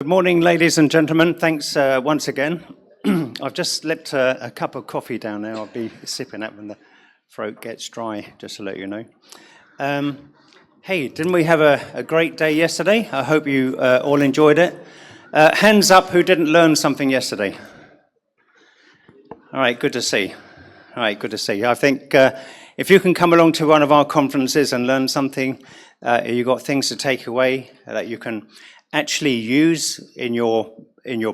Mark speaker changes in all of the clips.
Speaker 1: Good morning, ladies and gentlemen. Thanks once again. I've just slipped a cup of coffee down there. I'll be sipping that when the throat gets dry, just to let you know. Hey, didn't we have a great day yesterday? I hope you all enjoyed it. Hands up who didn't learn something yesterday. All right, good to see. All right, good to see. I think if you can come along to one of our conferences and learn something, you've got things to take away that you can actually use in your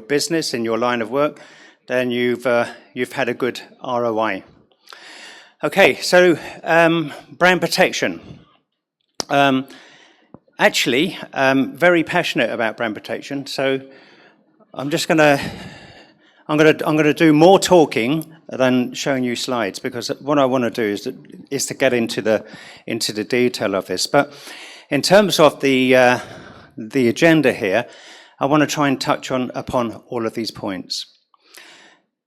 Speaker 1: business, in your line of work, then you've had a good ROI. Okay, so brand protection. Actually, very passionate about brand protection. So I'm gonna do more talking than showing you slides, because what I want to do is to get into the detail of this. But in terms of the agenda here, I want to try and touch upon all of these points.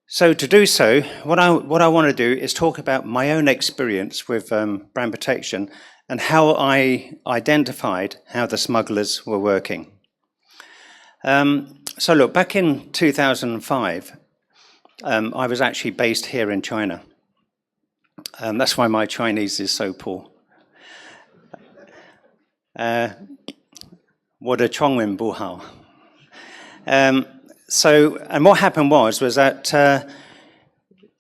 Speaker 1: So to do so, what I want to do is talk about my own experience with brand protection and how I identified how the smugglers were working. So look, back in 2005, I was actually based here in China. That's why my Chinese is so poor. What a Chongwen Buhao. And what happened was that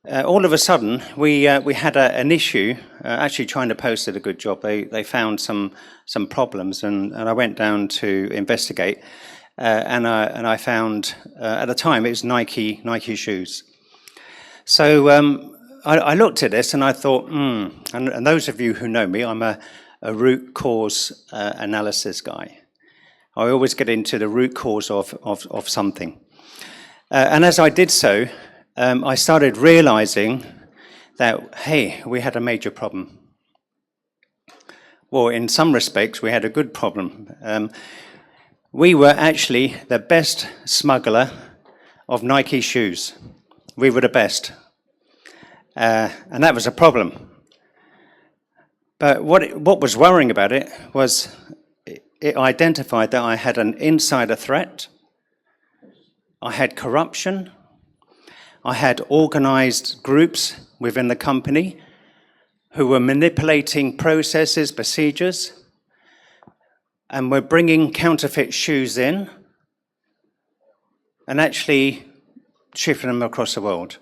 Speaker 1: all of a sudden we had an issue. Actually, China Post did a good job. They found some problems, and I went down to investigate. And I found at the time it was Nike shoes. So I looked at this and I thought, and those of you who know me, I'm a root cause analysis guy. I always get into the root cause of something. And as I did so, I started realizing that, hey, we had a major problem. Well, in some respects, we had a good problem. We were actually the best smuggler of Nike shoes. We were the best. And that was a problem. But what was worrying about it was it identified that I had an insider threat, I had corruption, I had organized groups within the company who were manipulating processes, procedures, and were bringing counterfeit shoes in and actually shipping them across the world.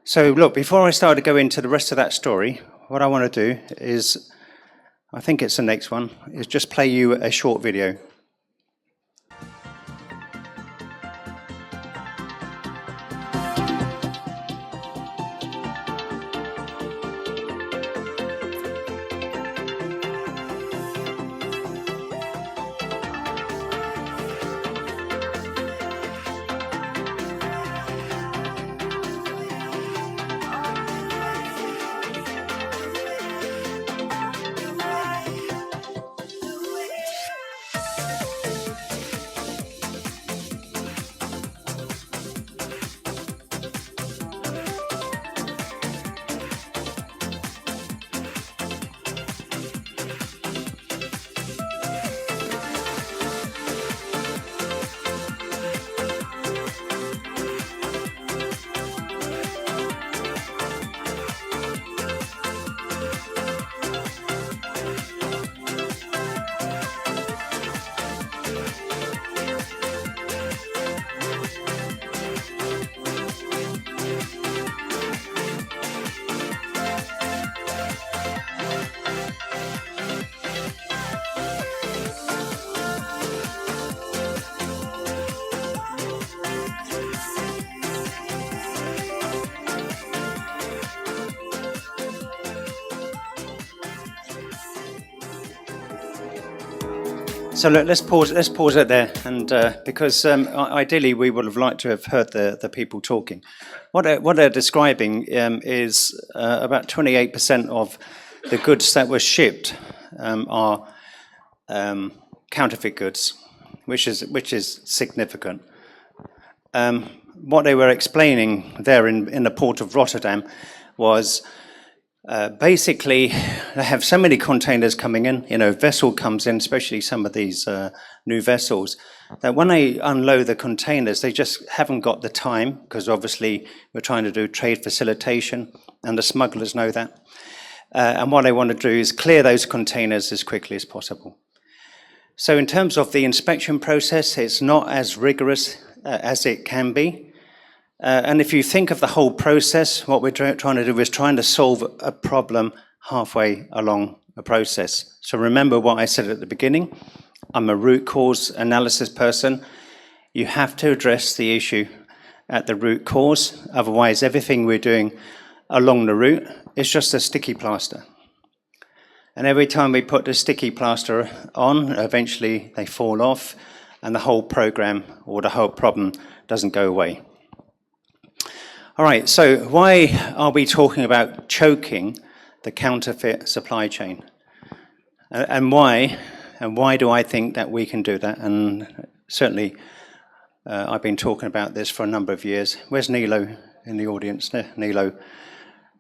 Speaker 1: So look, before I start to go into the rest of that story, what I want to do is, I think it's the next one, is just play you a short video. So look, let's pause it there, and because ideally we would have liked to have heard the people talking. What they're describing is about 28% of the goods that were shipped are counterfeit goods, which is significant. What they were explaining there in the port of Rotterdam was Basically, they have so many containers coming in, vessel comes in, especially some of these new vessels, that when they unload the containers, they just haven't got the time, because obviously we're trying to do trade facilitation, and the smugglers know that. And what they want to do is clear those containers as quickly as possible. So in terms of the inspection process, it's not as rigorous as it can be. And if you think of the whole process, what we're trying to do is trying to solve a problem halfway along the process. So remember what I said at the beginning. I'm a root cause analysis person. You have to address the issue at the root cause. Otherwise, everything we're doing along the route is just a sticky plaster. And every time we put the sticky plaster on, eventually they fall off, and the whole program or the whole problem doesn't go away. All right, so why are we talking about choking the counterfeit supply chain? And why do I think that we can do that? And certainly, I've been talking about this for a number of years. Where's Nilo in the audience? Nilo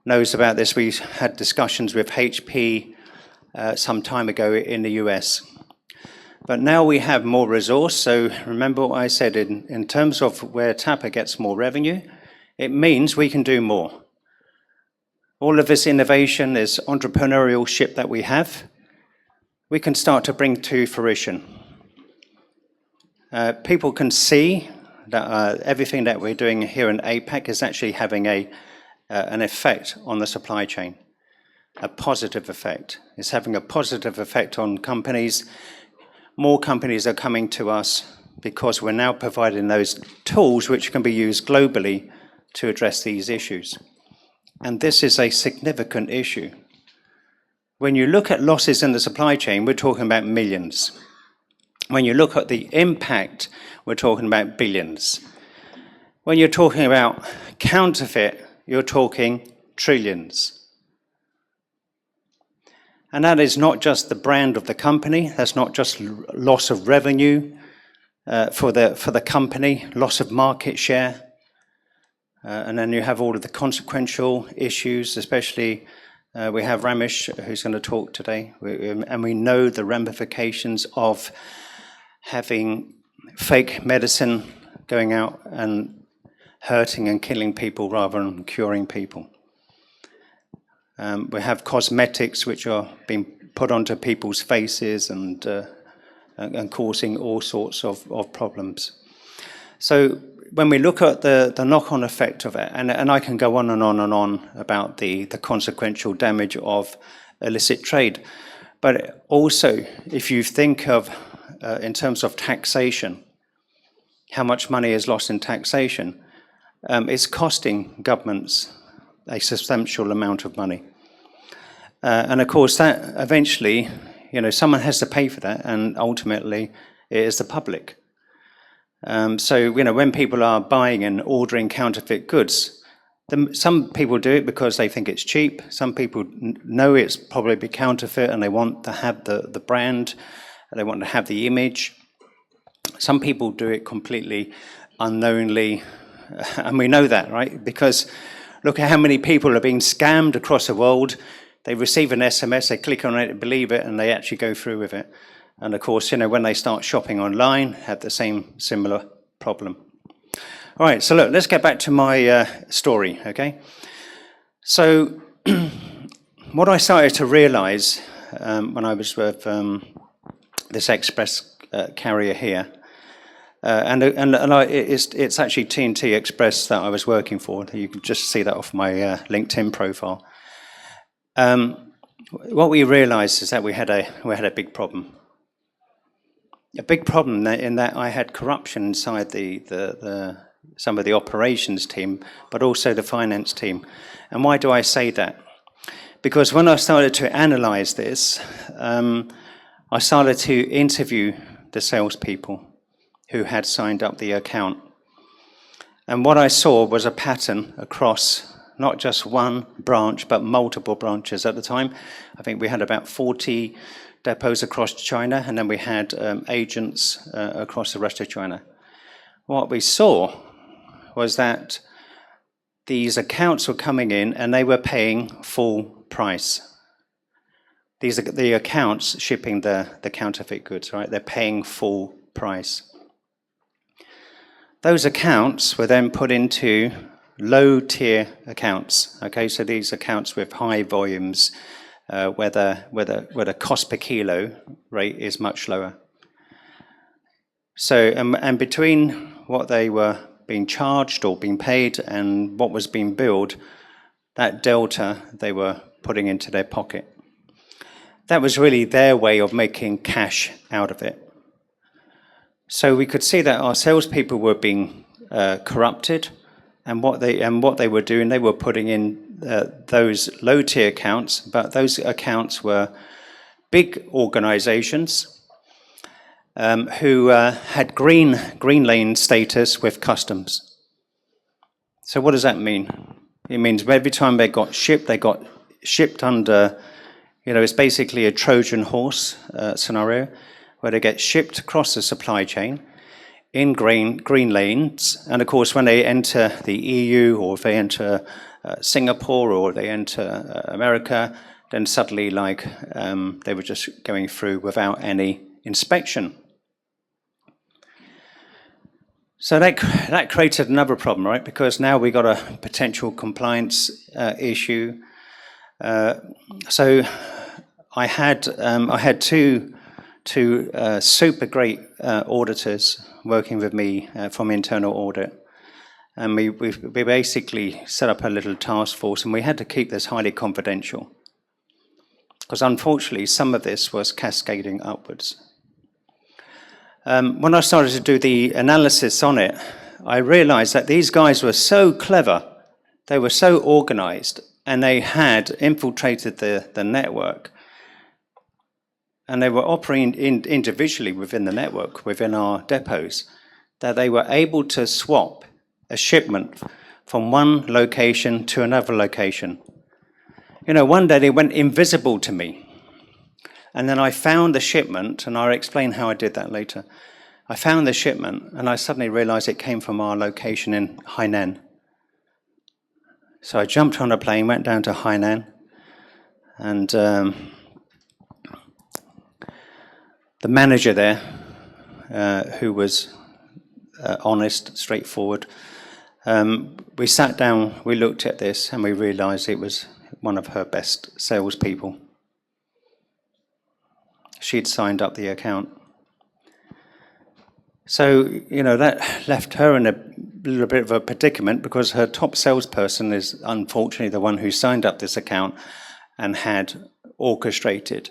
Speaker 1: knows about this. We had discussions with HP some time ago in the US. But now we have more resource. So remember what I said, in terms of where TAPA gets more revenue, it means we can do more. All of this innovation, this entrepreneurship that we have, we can start to bring to fruition. People can see that everything that we're doing here in APAC is actually having an effect on the supply chain, a positive effect. It's having a positive effect on companies. More companies are coming to us because we're now providing those tools which can be used globally to address these issues. And this is a significant issue. When you look at losses in the supply chain, we're talking about millions. When you look at the impact, we're talking about billions. When you're talking about counterfeit, you're talking trillions. And that is not just the brand of the company, that's not just loss of revenue for the company, loss of market share. And then you have all of the consequential issues, especially we have Ramesh, who's going to talk today, and we know the ramifications of having fake medicine going out and hurting and killing people rather than curing people. We have cosmetics which are being put onto people's faces and causing all sorts of problems. So when we look at the knock-on effect of it, and I can go on and on and on about the consequential damage of illicit trade, but also if you think of, in terms of taxation, how much money is lost in taxation, it's costing governments a substantial amount of money. And of course that eventually, someone has to pay for that, and ultimately it is the public. So, when people are buying and ordering counterfeit goods, some people do it because they think it's cheap. Some people know it's probably counterfeit and they want to have the brand, they want to have the image. Some people do it completely unknowingly, and we know that, right? Because look at how many people are being scammed across the world. They receive an SMS, they click on it, believe it, and they actually go through with it. And of course, when they start shopping online, have the similar problem. All right, so look, let's get back to my story, okay? So what I started to realize when I was with this express carrier here, it's actually TNT Express that I was working for. You can just see that off my LinkedIn profile. What we realized is that we had a big problem. A big problem in that I had corruption inside some of the operations team, but also the finance team. And why do I say that? Because when I started to analyze this, I started to interview the salespeople who had signed up the account. And what I saw was a pattern across not just one branch, but multiple branches at the time. I think we had about 40 depots across China, and then we had agents across the rest of China. What we saw was that these accounts were coming in and they were paying full price. These are the accounts shipping the counterfeit goods, right? They're paying full price. Those accounts were then put into low-tier accounts. Okay, so these accounts with high volumes, where the cost per kilo rate is much lower. So, and between what they were being charged or being paid and what was being billed, that delta they were putting into their pocket. That was really their way of making cash out of it. So we could see that our salespeople were being corrupted, and what they were doing, they were putting in those low-tier accounts, but those accounts were big organizations who had green lane status with customs. So what does that mean? It means every time they got shipped under, it's basically a Trojan horse scenario, where they get shipped across the supply chain in green lanes. And of course, when they enter the EU, or if they enter Singapore, or they enter America, then suddenly they were just going through without any inspection. So that created another problem, right? Because now we got a potential compliance issue. So I had two super great auditors working with me from internal audit, and we basically set up a little task force, and we had to keep this highly confidential because unfortunately some of this was cascading upwards. When I started to do the analysis on it, I realized that these guys were so clever, they were so organized, and they had infiltrated the network. And they were operating individually within the network, within our depots, that they were able to swap a shipment from one location to another location. One day they went invisible to me. And then I found the shipment, and I'll explain how I did that later. I found the shipment, and I suddenly realized it came from our location in Hainan. So I jumped on a plane, went down to Hainan, and the manager there, who was honest, straightforward, we sat down, we looked at this, and we realized it was one of her best salespeople. She'd signed up the account. So, that left her in a little bit of a predicament, because her top salesperson is unfortunately the one who signed up this account and had orchestrated.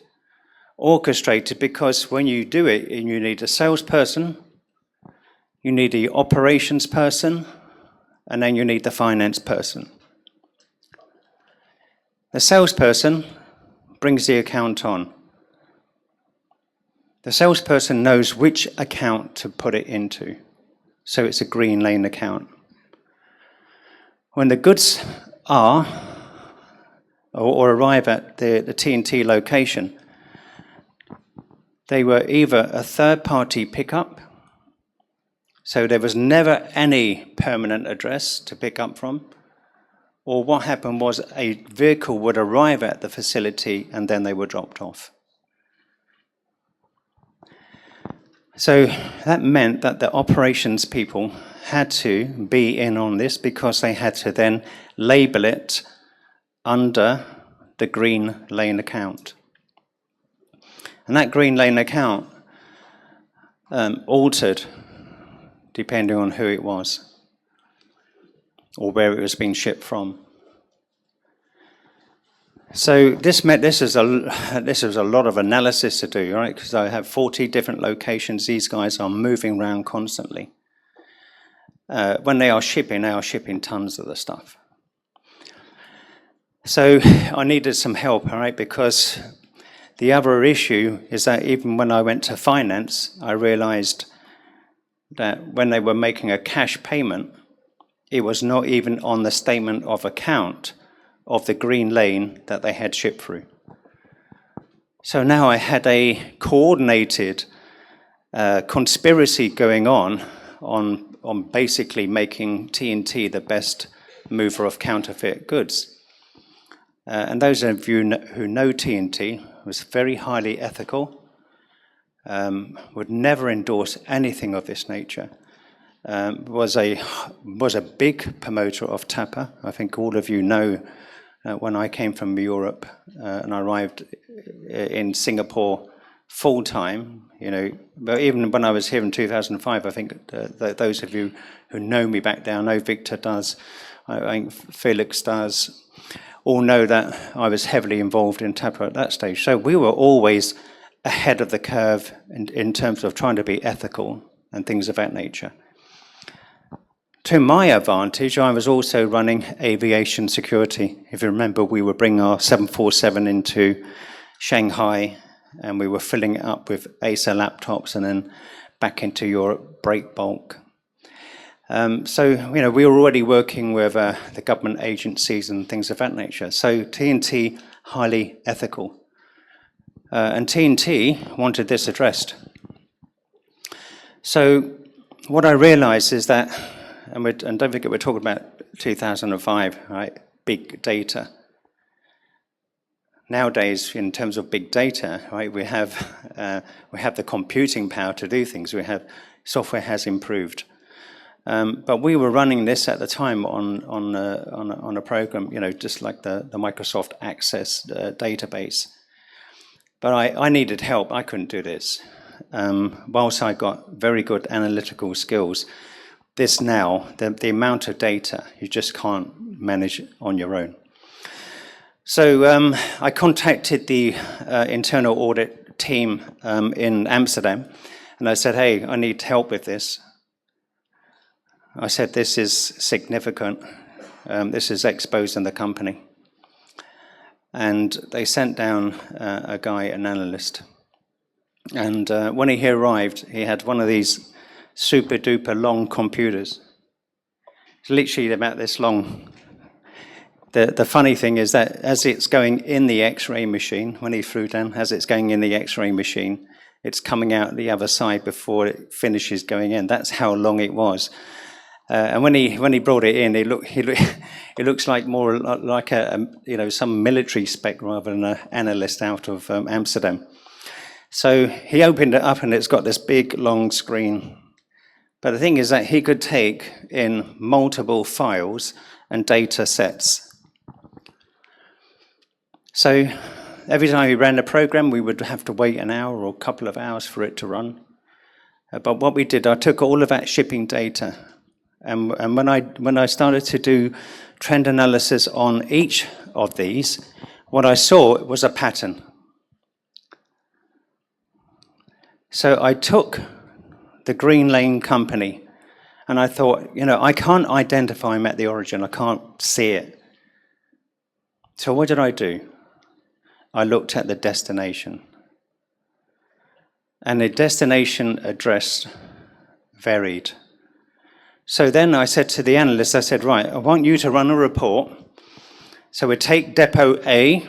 Speaker 1: Because when you do it, you need a salesperson, you need the operations person, and then you need the finance person. The salesperson brings the account on. The salesperson knows which account to put it into, so it's a green lane account. When the goods are or arrive at the TNT location, they were either a third-party pickup, so there was never any permanent address to pick up from, or what happened was a vehicle would arrive at the facility and then they were dropped off. So that meant that the operations people had to be in on this, because they had to then label it under the green lane account. And that green lane account altered depending on who it was or where it was being shipped from. So this meant this was a lot of analysis to do, right? Because I have 40 different locations. These guys are moving around constantly. When they are shipping tons of the stuff. So I needed some help, all right? Because the other issue is that even when I went to finance, I realized that when they were making a cash payment, it was not even on the statement of account of the green lane that they had shipped through. So now I had a coordinated conspiracy going on basically making TNT the best mover of counterfeit goods. And those of you who know TNT, was very highly ethical, would never endorse anything of this nature. Was a big promoter of TAPA. I think all of you know when I came from Europe and I arrived in Singapore full time, but even when I was here in 2005, I think those of you who know me back there, I know Victor does, I think Felix does, all know that I was heavily involved in TAPA at that stage. So we were always ahead of the curve in terms of trying to be ethical and things of that nature. To my advantage, I was also running aviation security. If you remember, we were bringing our 747 into Shanghai, and we were filling it up with Acer laptops and then back into Europe, break bulk. So, we were already working with the government agencies and things of that nature. So TNT, highly ethical. And TNT wanted this addressed. So what I realized is that, and don't forget we're talking about 2005, right? Big data. Nowadays, in terms of big data, right, we have the computing power to do things. Software has improved. But we were running this at the time on a program, just like the Microsoft Access database. But I needed help. I couldn't do this. Whilst I got very good analytical skills, the amount of data, you just can't manage on your own. So I contacted the internal audit team in Amsterdam, and I said, hey, I need help with this. I said, this is significant. This is exposing the company. And they sent down a guy, an analyst. And when he arrived, he had one of these super duper long computers. It's literally about this long. The funny thing is that as it's going in the X-ray machine, when he flew down, as it's going in the X-ray machine, it's coming out the other side before it finishes going in. That's how long it was. And when he brought it in, it looks like more like some military spec rather than an analyst out of Amsterdam. So he opened it up, and it's got this big long screen. But the thing is that he could take in multiple files and data sets. So every time we ran a program, we would have to wait an hour or a couple of hours for it to run. But what we did, I took all of that shipping data. And when I started to do trend analysis on each of these, what I saw was a pattern. So I took the Green Lane company, and I thought, I can't identify them at the origin. I can't see it. So what did I do? I looked at the destination. And the destination address varied. So then I said to the analyst, I said, right, I want you to run a report. So we take depot A,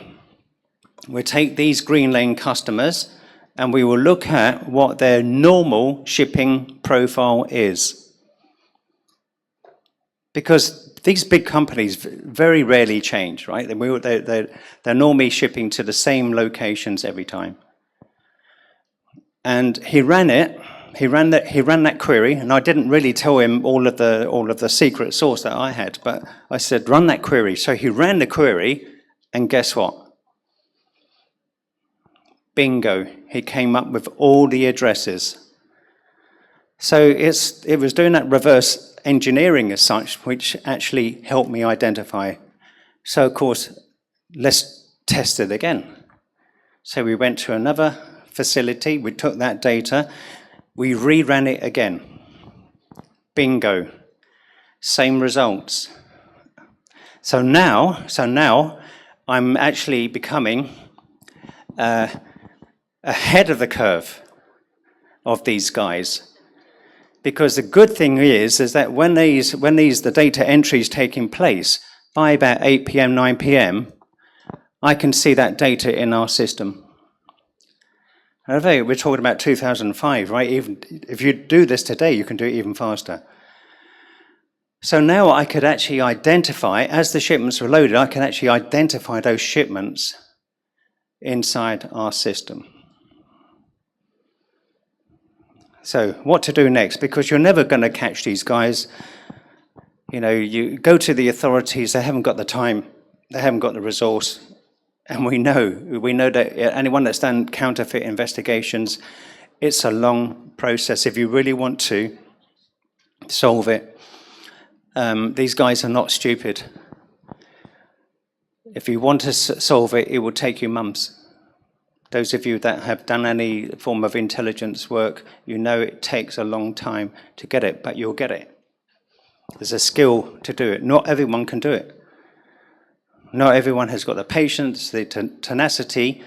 Speaker 1: we take these Green Lane customers, and we will look at what their normal shipping profile is. Because these big companies very rarely change, right? They're normally shipping to the same locations every time. And he ran it. He ran that query, and I didn't really tell him all of the secret sauce that I had, but I said, run that query. So he ran the query, and guess what? Bingo, he came up with all the addresses. So it was doing that reverse engineering as such, which actually helped me identify. So of course, let's test it again. So we went to another facility, we took that data, we reran it again. Bingo. Same results. So now I'm actually becoming ahead of the curve of these guys. Because the good thing is that when the data entry is taking place, by about 8 p.m., 9 p.m., I can see that data in our system. I think we're talking about 2005, right? Even if you do this today, you can do it even faster. So now I could actually identify, as the shipments were loaded, I can actually identify those shipments inside our system. So what to do next? Because you're never going to catch these guys. You know, you go to the authorities, they haven't got the time, they haven't got the resource. And we know that anyone that's done counterfeit investigations, it's a long process. If you really want to solve it, these guys are not stupid. If you want to solve it, it will take you months. Those of you that have done any form of intelligence work, you know it takes a long time to get it, but you'll get it. There's a skill to do it. Not everyone can do it. Not everyone has got the patience, the tenacity,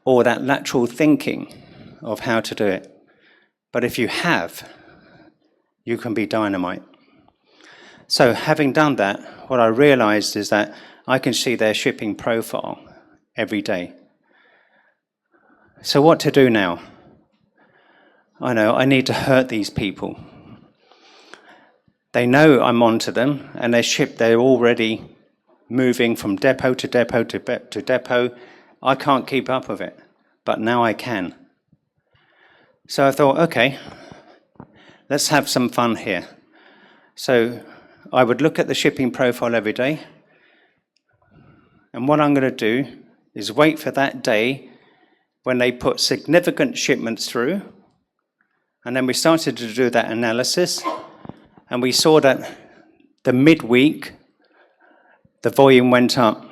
Speaker 1: or that lateral thinking of how to do it. But if you have, you can be dynamite. So having done that, what I realized is that I can see their shipping profile every day. So what to do now? I know I need to hurt these people. They know I'm onto them, and they're already moving from depot to depot to depot. I can't keep up with it, but now I can. So I thought, okay, let's have some fun here. So I would look at the shipping profile every day, and what I'm going to do is wait for that day when they put significant shipments through, and then we started to do that analysis, and we saw that the midweek, the volume went up.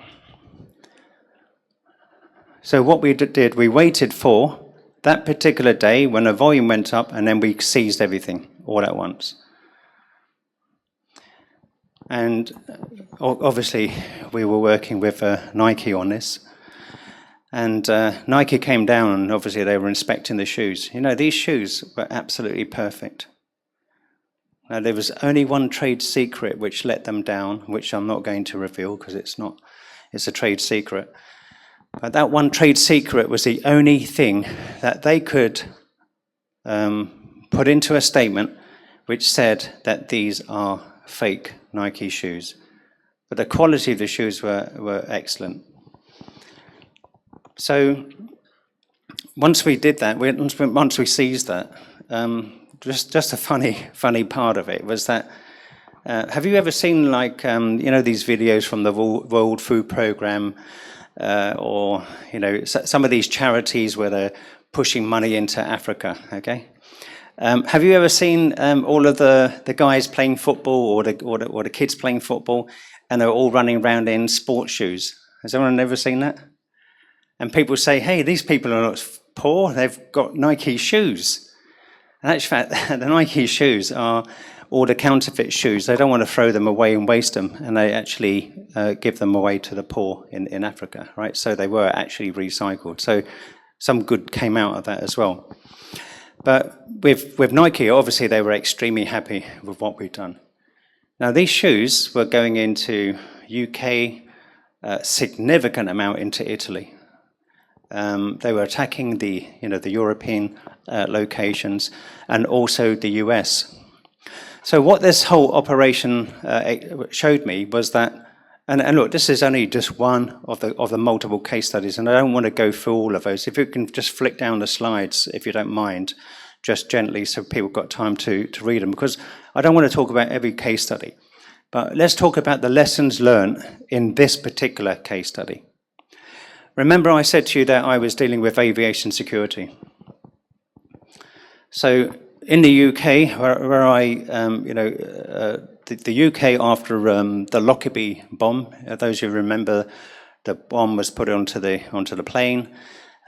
Speaker 1: So what we did, we waited for that particular day when the volume went up, and then we seized everything all at once. And obviously, we were working with Nike on this. And Nike came down, and obviously they were inspecting the shoes. You know, these shoes were absolutely perfect. Now, there was only one trade secret which let them down, which I'm not going to reveal because it's a trade secret. But that one trade secret was the only thing that they could put into a statement which said that these are fake Nike shoes. But the quality of the shoes were excellent. So once we did that, once we seized that, just a funny part of it was that, have you ever seen like, these videos from the World Food Programme, or, some of these charities where they're pushing money into Africa, okay? Have you ever seen all of the guys playing football or the kids playing football, and they're all running around in sports shoes? Has anyone ever seen that? And people say, hey, these people are not poor, they've got Nike shoes. And actually, the Nike shoes are all the counterfeit shoes. They don't want to throw them away and waste them, and they actually give them away to the poor in Africa, right? So they were actually recycled. So some good came out of that as well. But with Nike, obviously, they were extremely happy with what we've done. Now, these shoes were going into UK, significant amount into Italy. They were attacking the European locations and also the US. So what this whole operation showed me was that, and look, this is only just one of the multiple case studies, and I don't want to go through all of those. If you can just flick down the slides, if you don't mind, just gently, so people got time to read them, because I don't want to talk about every case study. But let's talk about the lessons learned in this particular case study. Remember I said to you that I was dealing with aviation security. So in the UK, where I, the UK after the Lockerbie bomb, those who remember, the bomb was put onto the plane,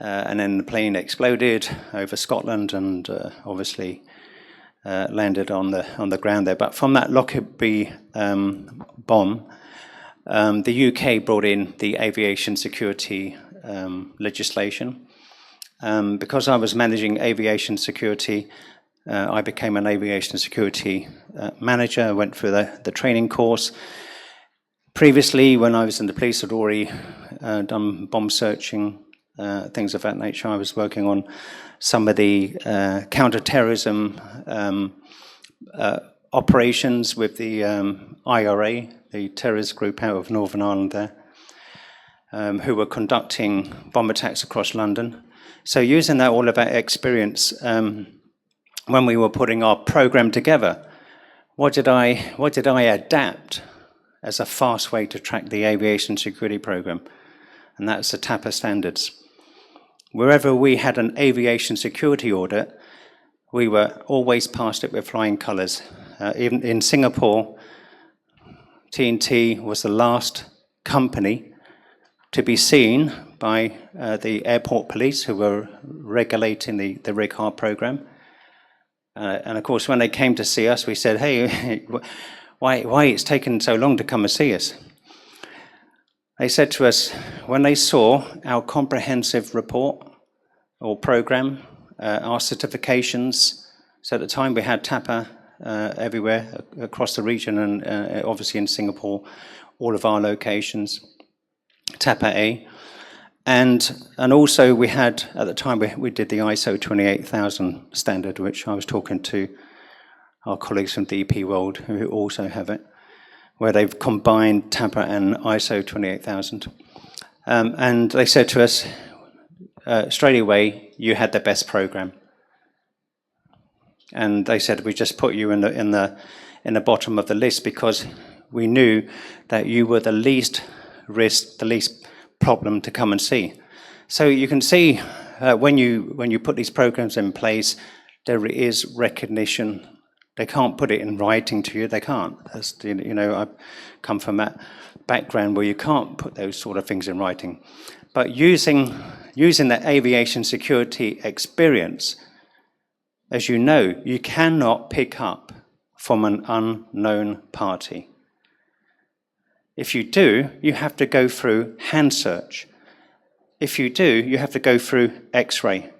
Speaker 1: and then the plane exploded over Scotland and obviously landed on the ground there. But from that Lockerbie bomb, the UK brought in the aviation security legislation. Because I was managing aviation security, I became an aviation security manager. I went through the training course. Previously, when I was in the police, I'd already done bomb searching, things of that nature. I was working on some of the counter-terrorism operations with the IRA, the terrorist group out of Northern Ireland there, who were conducting bomb attacks across London. So using that all of that experience, when we were putting our program together, what did I adapt as a fast way to track the aviation security program? And that's the TAPA standards. Wherever we had an aviation security audit, we were always past it with flying colours. Even in Singapore, TNT was the last company to be seen by the airport police who were regulating the RIG-HAR program. And of course, when they came to see us, we said, hey, why it's taken so long to come and see us? They said to us, when they saw our comprehensive report or program, our certifications, so at the time we had TAPA everywhere across the region, and obviously in Singapore, all of our locations, TAPA A. And also we had, at the time, we did the ISO 28000 standard, which I was talking to our colleagues from DP World who also have it, where they've combined TAPA and ISO 28000. And they said to us, straight away, you had the best program. And they said, we just put you in the bottom of the list because we knew that you were the least risk, the least problem to come and see. So you can see when you put these programs in place, there is recognition. They can't put it in writing to you. They can't. As you know, I come from that background where you can't put those sort of things in writing. But using that aviation security experience, as you know, you cannot pick up from an unknown party. If you do, you have to go through hand search. If you do, you have to go through X-ray.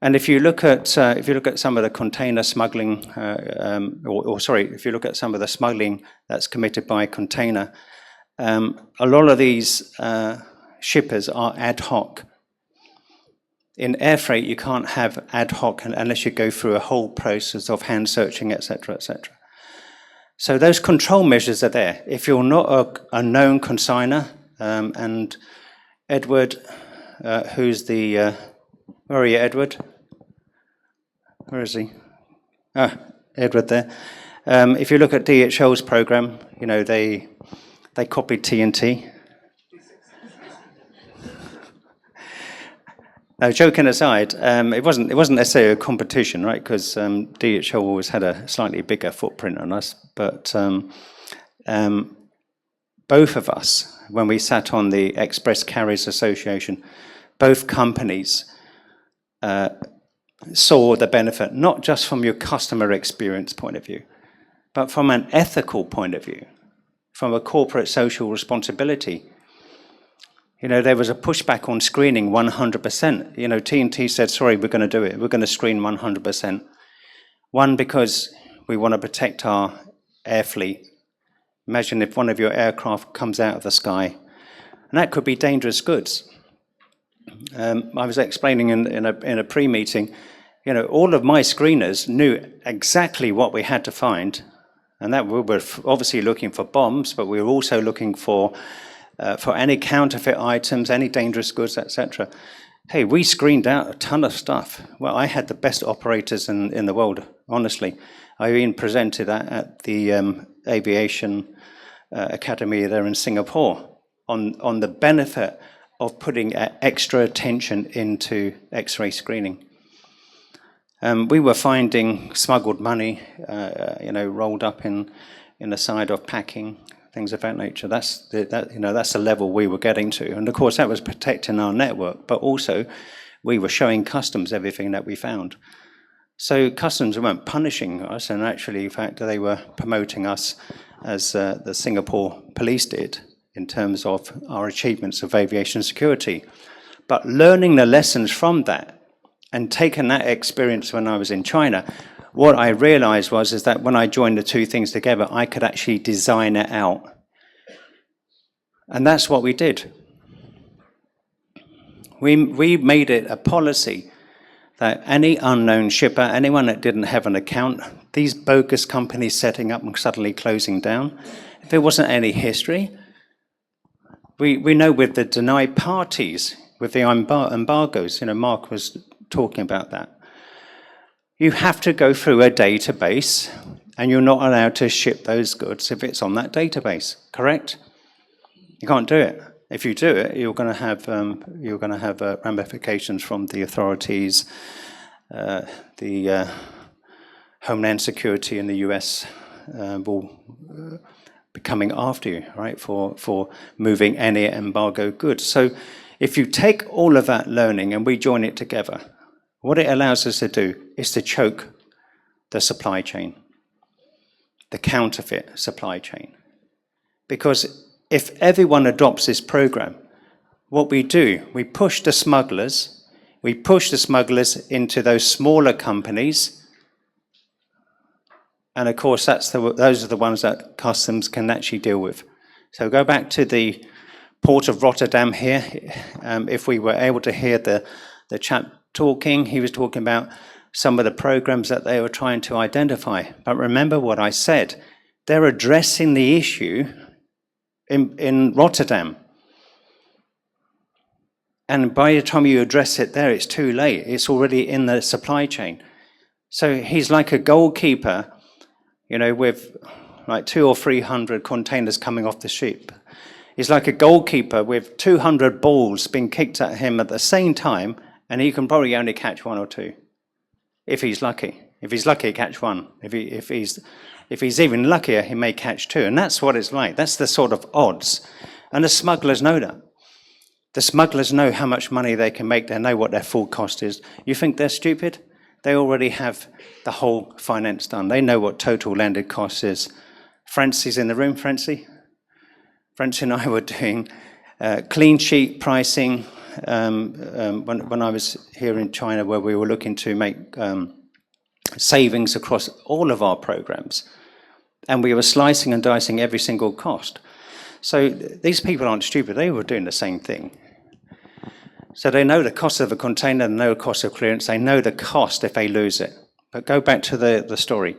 Speaker 1: And if you look at some of the container smuggling, if you look at some of the smuggling that's committed by container, a lot of these shippers are ad hoc. In air freight, you can't have ad hoc unless you go through a whole process of hand searching, etc., etc. So those control measures are there. If you're not a known consigner, and Edward, who's the, where are you, Edward? Where is he? Ah, Edward there. If you look at DHL's program, you know, they copied TNT. Now, joking aside, it wasn't necessarily a competition, right? Because DHL always had a slightly bigger footprint on us. But both of us, when we sat on the Express Carriers Association, both companies saw the benefit, not just from your customer experience point of view, but from an ethical point of view, from a corporate social responsibility. You know, there was a pushback on screening 100%. You know, TNT said, sorry, we're going to do it. We're going to screen 100%. One, because we want to protect our air fleet. Imagine if one of your aircraft comes out of the sky, and that could be dangerous goods. I was explaining in a pre-meeting, you know, all of my screeners knew exactly what we had to find, and that we were obviously looking for bombs, but we were also looking for any counterfeit items, any dangerous goods, etc. Hey, we screened out a ton of stuff. Well, I had the best operators in the world, honestly. I even presented at the Aviation Academy there in Singapore on the benefit of putting extra attention into X-ray screening. We were finding smuggled money, you know, rolled up in the side of packing, things of that nature. That's the level we were getting to, and of course that was protecting our network. But also, we were showing customs everything that we found. So customs weren't punishing us, and actually, in fact, they were promoting us as the Singapore police did in terms of our achievements of aviation security. But learning the lessons from that and taking that experience when I was in China, what I realized is that when I joined the two things together, I could actually design it out. And that's what we did. We made it a policy that any unknown shipper, anyone that didn't have an account, these bogus companies setting up and suddenly closing down, if there wasn't any history, we know with the denied parties, with the embargoes, Mark was talking about that. You have to go through a database, and you're not allowed to ship those goods if it's on that database, correct? You can't do it. If you do it, you're going to have ramifications from the authorities, the Homeland Security in the US will be coming after you, right, for moving any embargo goods. So if you take all of that learning and we join it together, what it allows us to do is to choke the supply chain, the counterfeit supply chain. Because if everyone adopts this program, what we do, we push the smugglers into those smaller companies, and of course those are the ones that customs can actually deal with. So go back to the Port of Rotterdam here. If we were able to hear the chap talking, he was talking about some of the programs that they were trying to identify. But remember what I said, they're addressing the issue in Rotterdam. And by the time you address it there, it's too late. It's already in the supply chain. So he's like a goalkeeper, with like 200 or 300 containers coming off the ship. He's like a goalkeeper with 200 balls being kicked at him at the same time, and he can probably only catch one or two, if he's lucky. If he's lucky, he'll catch one. If he's even luckier, he may catch two. And that's what it's like. That's the sort of odds. And the smugglers know that. The smugglers know how much money they can make. They know what their full cost is. You think they're stupid? They already have the whole finance done. They know what total landed cost is. Francie's in the room, Francie? Francie and I were doing clean sheet pricing when I was here in China, where we were looking to make savings across all of our programs. And we were slicing and dicing every single cost. So these people aren't stupid. They were doing the same thing. So they know the cost of a container, they know the cost of clearance, they know the cost if they lose it. But go back to the story.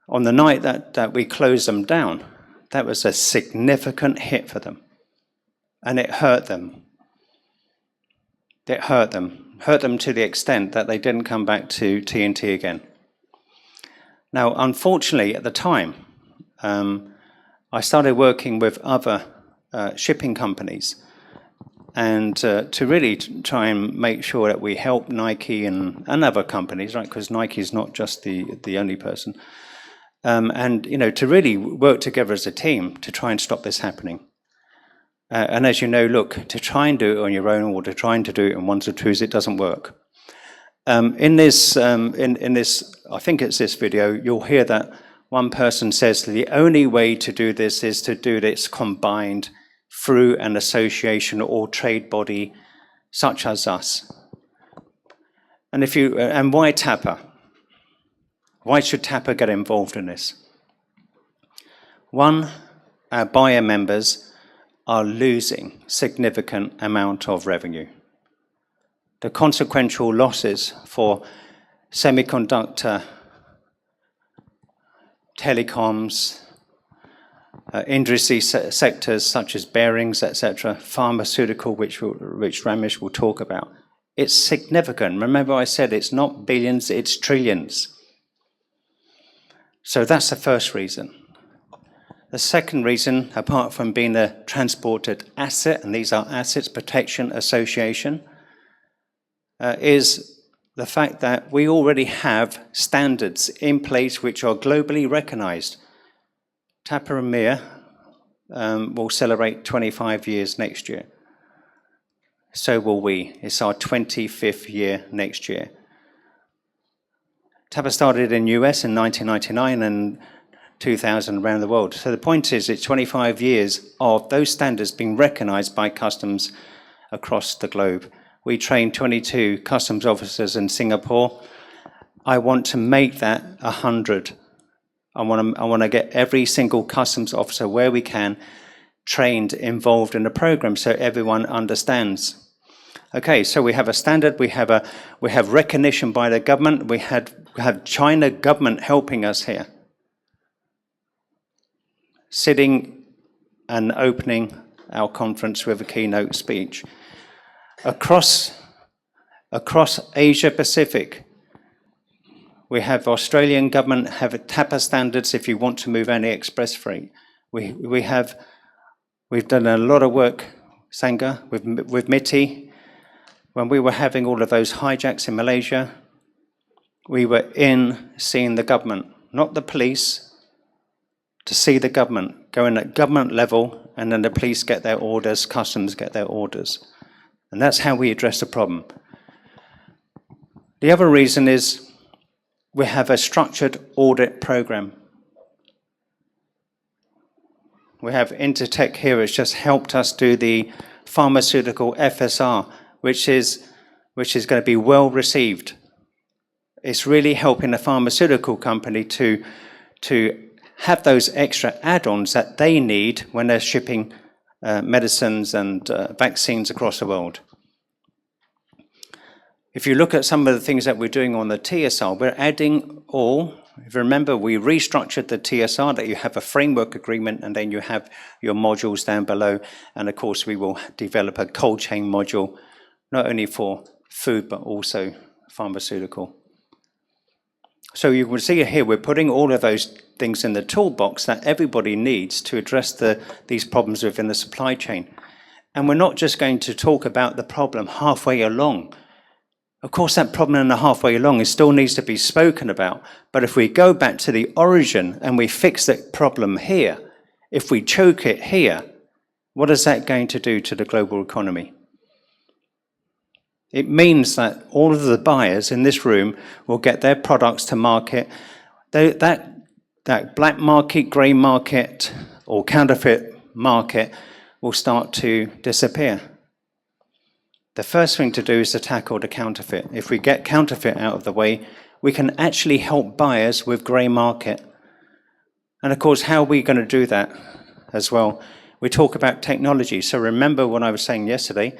Speaker 1: On the night that we closed them down, that was a significant hit for them. And it hurt them. It hurt them. Hurt them to the extent that they didn't come back to TNT again. Now, unfortunately, at the time, I started working with other shipping companies, and to really try and make sure that we help Nike and other companies, right? Because Nike is not just the only person, and to really work together as a team to try and stop this happening. And as you know, look, to try and do it on your own or to try and to do it in ones or twos, it doesn't work. In this, I think it's this video, you'll hear that one person says the only way to do this is to do this combined through an association or trade body such as us. And why TAPA? Why should TAPA get involved in this? One, our buyer members are losing significant amount of revenue. The consequential losses for semiconductor, telecoms, industry sectors such as bearings, etc., pharmaceutical, which Ramesh will talk about, it's significant. Remember I said it's not billions, it's trillions. So that's the first reason. The second reason, apart from being a transported asset, and these are Assets Protection Association, is the fact that we already have standards in place which are globally recognized. TAPA and MIR will celebrate 25 years next year. So will we. It's our 25th year next year. TAPA started in US in 1999 and 2000 around the world. So the point is, it's 25 years of those standards being recognized by customs across the globe. We train 22 customs officers in Singapore. I want to make that 100. I want to get every single customs officer where we can trained, involved in the program so everyone understands. Okay, so we have a standard, we have recognition by the government, we have China government helping us here. Sitting and opening our conference with a keynote speech. Across Asia Pacific, we have Australian government have TAPA standards if you want to move any express freight. We've done a lot of work, Sangha, with MITI. When we were having all of those hijacks in Malaysia, we were seeing the government, not the police, to see the government, going at government level, and then the police get their orders, customs get their orders. And that's how we address the problem. The other reason is we have a structured audit program. We have Intertech here, it's just helped us do the pharmaceutical FSR, which is going to be well received. It's really helping the pharmaceutical company to have those extra add-ons that they need when they're shipping medicines and vaccines across the world. If you look at some of the things that we're doing on the TSR, we're adding all. If you remember, we restructured the TSR, that you have a framework agreement and then you have your modules down below. And of course, we will develop a cold chain module, not only for food, but also pharmaceutical. So you can see here, we're putting all of those things in the toolbox that everybody needs to address these problems within the supply chain. And we're not just going to talk about the problem halfway along. Of course, that problem in the halfway along still needs to be spoken about. But if we go back to the origin and we fix that problem here, if we choke it here, what is that going to do to the global economy? It means that all of the buyers in this room will get their products to market. That black market, grey market, or counterfeit market will start to disappear. The first thing to do is to tackle the counterfeit. If we get counterfeit out of the way, we can actually help buyers with grey market. And of course, how are we going to do that as well? We talk about technology. So remember what I was saying yesterday.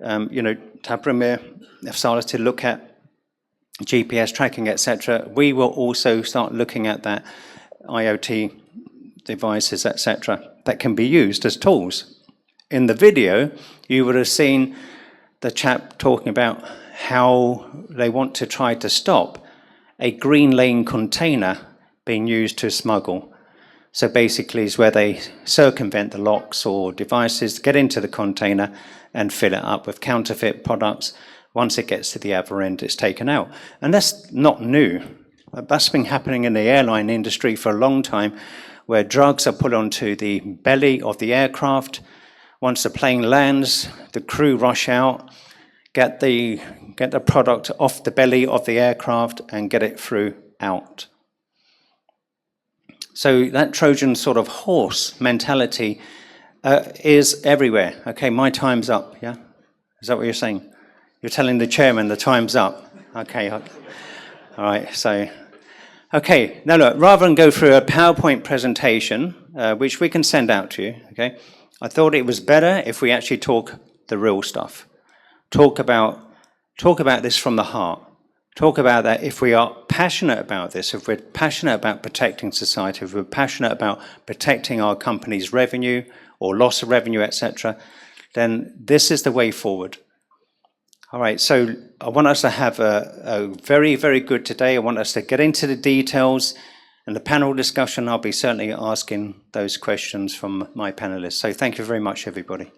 Speaker 1: TAPA have started to look at GPS tracking, etc. We will also start looking at that IoT devices, etc., that can be used as tools. In the video, you would have seen the chap talking about how they want to try to stop a green lane container being used to smuggle. So basically it's where they circumvent the locks or devices, get into the container and fill it up with counterfeit products. Once it gets to the other end, it's taken out. And that's not new. That's been happening in the airline industry for a long time, where drugs are put onto the belly of the aircraft. Once the plane lands, the crew rush out, get the product off the belly of the aircraft and get it through out. So that Trojan sort of horse mentality is everywhere. Okay, my time's up, yeah? Is that what you're saying? You're telling the chairman the time's up. Okay, all right, so, okay, now look, rather than go through a PowerPoint presentation, which we can send out to you, okay, I thought it was better if we actually talk the real stuff. Talk about this from the heart. Talk about that if we are passionate about this, if we're passionate about protecting society, if we're passionate about protecting our company's revenue or loss of revenue, etc., then this is the way forward. All right, so I want us to have a very, very good today. I want us to get into the details. In the panel discussion, I'll be certainly asking those questions from my panelists. So thank you very much, everybody.